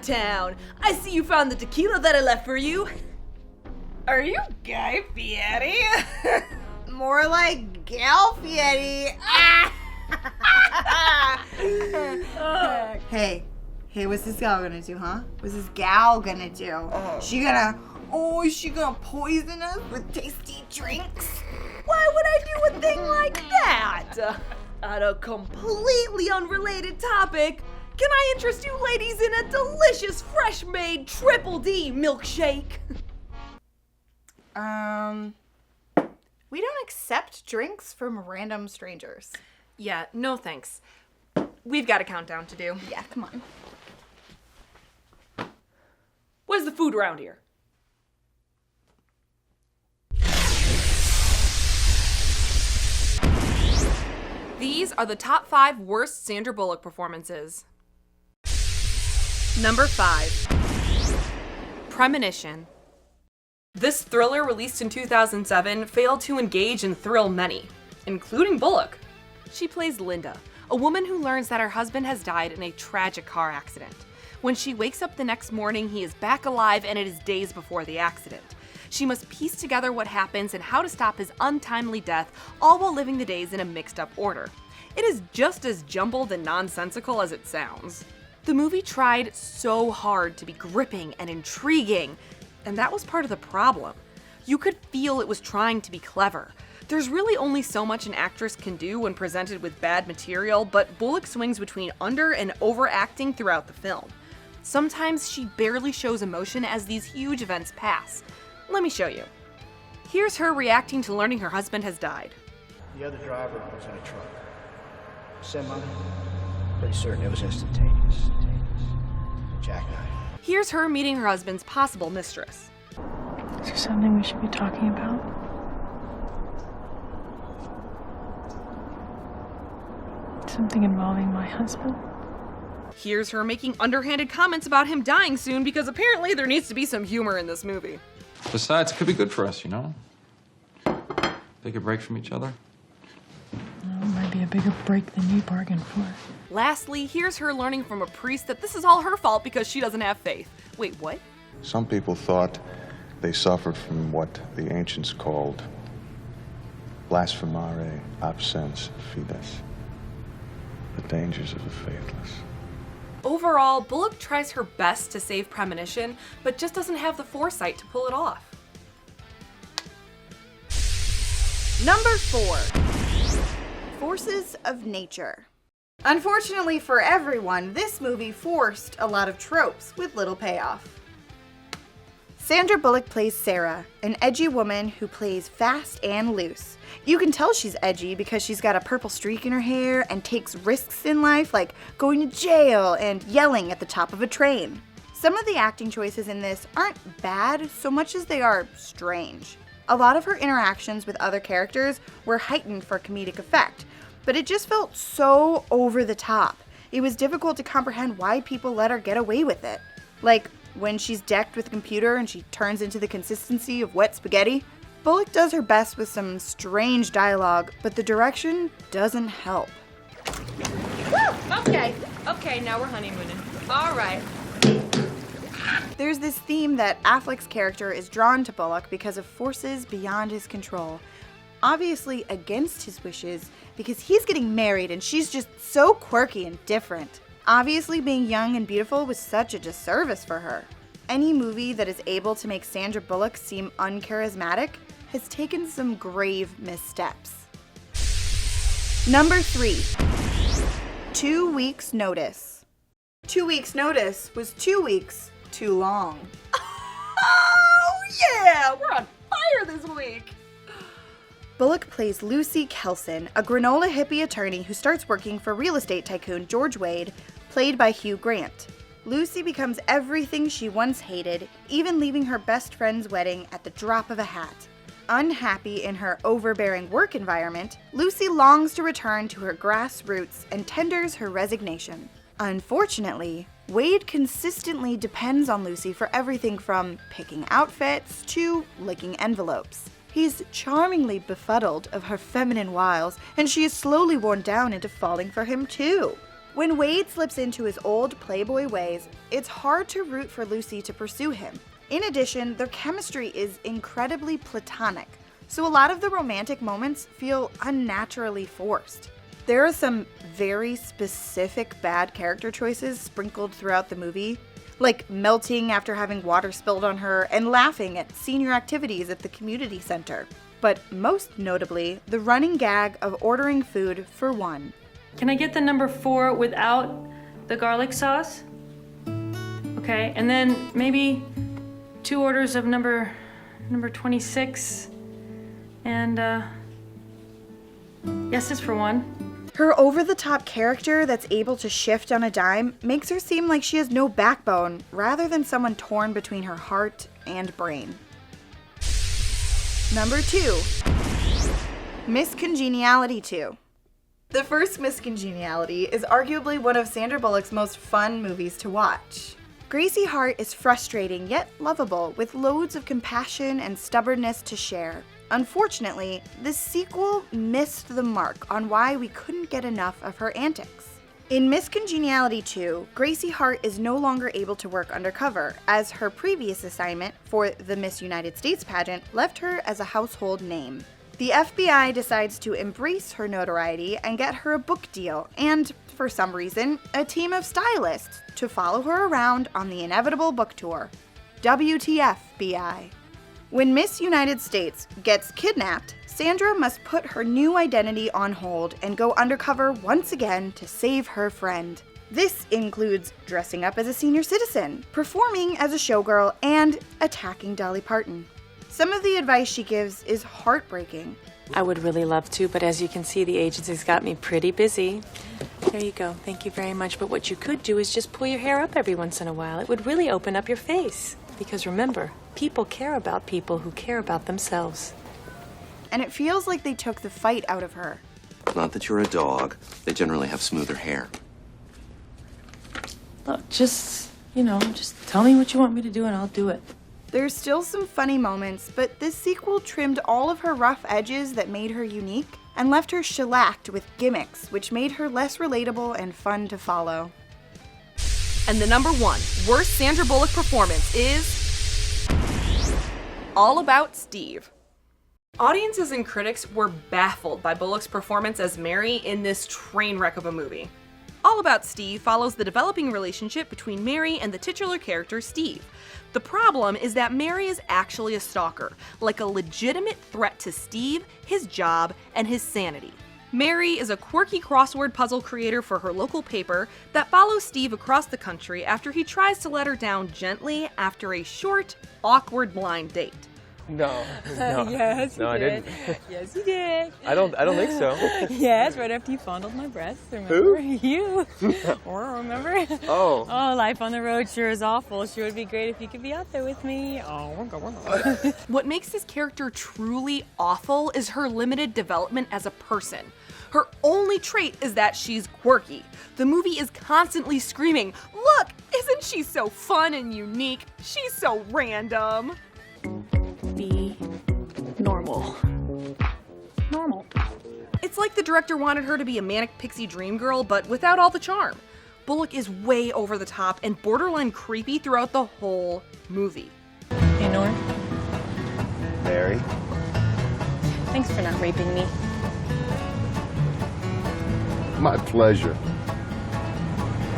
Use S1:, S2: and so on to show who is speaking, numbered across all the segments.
S1: town. I see you found the tequila that I left for you.
S2: Are you Guy Fieri? More like Gal Fieri. Hey, what's this gal gonna do, huh? What's this gal gonna do? She gonna poison us with tasty drinks?
S1: Why would I do a thing like that? On a completely unrelated topic, can I interest you ladies in a delicious fresh-made Triple D milkshake?
S2: We don't accept drinks from random strangers.
S1: Yeah, no thanks. We've got a countdown to do.
S2: Yeah, come on.
S1: What's the food around here? These are the top 5 worst Sandra Bullock performances. Number 5. Premonition. This thriller, released in 2007, failed to engage and thrill many, including Bullock. She plays Linda, a woman who learns that her husband has died in a tragic car accident. When she wakes up the next morning, he is back alive and it is days before the accident. She must piece together what happens and how to stop his untimely death, all while living the days in a mixed-up order. It is just as jumbled and nonsensical as it sounds. The movie tried so hard to be gripping and intriguing, and that was part of the problem. You could feel it was trying to be clever. There's really only so much an actress can do when presented with bad material, but Bullock swings between under and overacting throughout the film. Sometimes she barely shows emotion as these huge events pass. Let me show you. Here's her reacting to learning her husband has died.
S3: The other driver was in a truck. Semi. Pretty certain it was instantaneous. Jackknife.
S1: Here's her meeting her husband's possible mistress.
S4: Is there something we should be talking about? Something involving my husband?
S1: Here's her making underhanded comments about him dying soon because apparently there needs to be some humor in this movie.
S5: Besides, it could be good for us, you know? Take a break from each other.
S4: Well, it might be a bigger break than you bargained for.
S1: Lastly, here's her learning from a priest that this is all her fault because she doesn't have faith. Wait, what?
S6: Some people thought they suffered from what the ancients called blasphemare absens fides, the dangers of the faithless.
S1: Overall, Bullock tries her best to save Premonition, but just doesn't have the foresight to pull it off.
S2: Number 4. Forces of Nature. Unfortunately for everyone, this movie forced a lot of tropes with little payoff. Sandra Bullock plays Sarah, an edgy woman who plays fast and loose. You can tell she's edgy because she's got a purple streak in her hair and takes risks in life like going to jail and yelling at the top of a train. Some of the acting choices in this aren't bad so much as they are strange. A lot of her interactions with other characters were heightened for comedic effect, but it just felt so over the top. It was difficult to comprehend why people let her get away with it. Like when she's decked with a computer and she turns into the consistency of wet spaghetti. Bullock does her best with some strange dialogue, but the direction doesn't help.
S1: Woo! Okay, now we're honeymooning. All right.
S2: There's this theme that Affleck's character is drawn to Bullock because of forces beyond his control. Obviously against his wishes, because he's getting married and she's just so quirky and different. Obviously being young and beautiful was such a disservice for her. Any movie that is able to make Sandra Bullock seem uncharismatic has taken some grave missteps. Number 3. 2 weeks notice. 2 weeks notice was 2 weeks too long.
S1: Oh yeah, we're on fire this week.
S2: Bullock plays Lucy Kelson, a granola hippie attorney who starts working for real estate tycoon George Wade, played by Hugh Grant. Lucy becomes everything she once hated, even leaving her best friend's wedding at the drop of a hat. Unhappy in her overbearing work environment, Lucy longs to return to her grassroots and tenders her resignation. Unfortunately, Wade consistently depends on Lucy for everything from picking outfits to licking envelopes. He's charmingly befuddled of her feminine wiles, and she is slowly worn down into falling for him too. When Wade slips into his old playboy ways, it's hard to root for Lucy to pursue him. In addition, their chemistry is incredibly platonic, so a lot of the romantic moments feel unnaturally forced. There are some very specific bad character choices sprinkled throughout the movie, like melting after having water spilled on her and laughing at senior activities at the community center. But most notably, the running gag of ordering food for one.
S4: Can I get the number 4 without the garlic sauce? Okay, and then maybe 2 orders of number 26. And, yes, it's for 1.
S2: Her over-the-top character that's able to shift on a dime makes her seem like she has no backbone, rather than someone torn between her heart and brain. Number 2. Miss Congeniality 2. The first Miss Congeniality is arguably one of Sandra Bullock's most fun movies to watch. Gracie Hart is frustrating yet lovable, with loads of compassion and stubbornness to share. Unfortunately, the sequel missed the mark on why we couldn't get enough of her antics. In Miss Congeniality 2, Gracie Hart is no longer able to work undercover, as her previous assignment for the Miss United States pageant left her as a household name. The FBI decides to embrace her notoriety and get her a book deal and, for some reason, a team of stylists to follow her around on the inevitable book tour. WTF, BI. When Miss United States gets kidnapped, Sandra must put her new identity on hold and go undercover once again to save her friend. This includes dressing up as a senior citizen, performing as a showgirl, and attacking Dolly Parton. Some of the advice she gives is heartbreaking.
S7: I would really love to, but as you can see, the agency's got me pretty busy. There you go. Thank you very much. But what you could do is just pull your hair up every once in a while. It would really open up your face. Because remember, people care about people who care about themselves.
S2: And it feels like they took the fight out of her.
S8: Not that you're a dog. They generally have smoother hair.
S4: Look, just tell me what you want me to do and I'll do it.
S2: There's still some funny moments, but this sequel trimmed all of her rough edges that made her unique and left her shellacked with gimmicks, which made her less relatable and fun to follow.
S1: And the number 1 worst Sandra Bullock performance is All About Steve. Audiences and critics were baffled by Bullock's performance as Mary in this train wreck of a movie. All About Steve follows the developing relationship between Mary and the titular character Steve. The problem is that Mary is actually a stalker, like a legitimate threat to Steve, his job, and his sanity. Mary is a quirky crossword puzzle creator for her local paper that follows Steve across the country after he tries to let her down gently after a short, awkward blind date.
S9: No.
S10: Yes,
S9: no,
S10: you
S9: I
S10: did.
S9: didn't.
S10: Yes, you did.
S9: I don't think so.
S10: Yes, right after you fondled my breasts. Remember?
S9: Who?
S10: You. Or remember?
S9: Oh.
S10: Oh, life on the road sure is awful. Sure would be great if you could be out there with me. Oh, we're going.
S1: What makes this character truly awful is her limited development as a person. Her only trait is that she's quirky. The movie is constantly screaming, "Look, isn't she so fun and unique? She's so random."
S7: Be normal. Normal.
S1: It's like the director wanted her to be a manic pixie dream girl, but without all the charm. Bullock is way over the top and borderline creepy throughout the whole movie.
S10: Hey, Norm.
S9: Mary.
S10: Thanks for not raping me.
S6: My pleasure.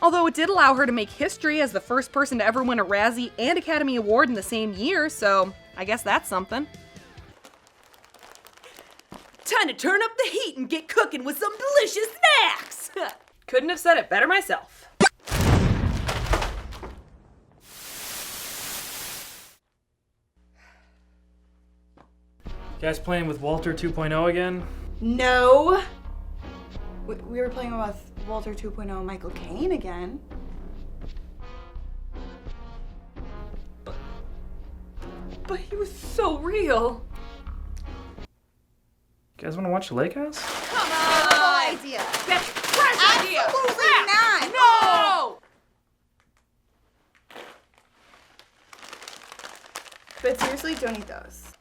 S1: Although it did allow her to make history as the first person to ever win a Razzie and Academy Award in the same year, so I guess that's something. Time to turn up the heat and get cooking with some delicious snacks! Couldn't have said it better myself.
S11: You guys playing with Walter 2.0 again?
S2: No! We were playing with Walter 2.0 Michael Caine again.
S1: But he was so real.
S11: You guys want to watch the Lake House?
S1: Come on!
S2: Idea.
S1: That's a trash idea!
S2: Absolutely
S1: Crap!
S2: not!
S1: No!
S2: But seriously, don't eat those.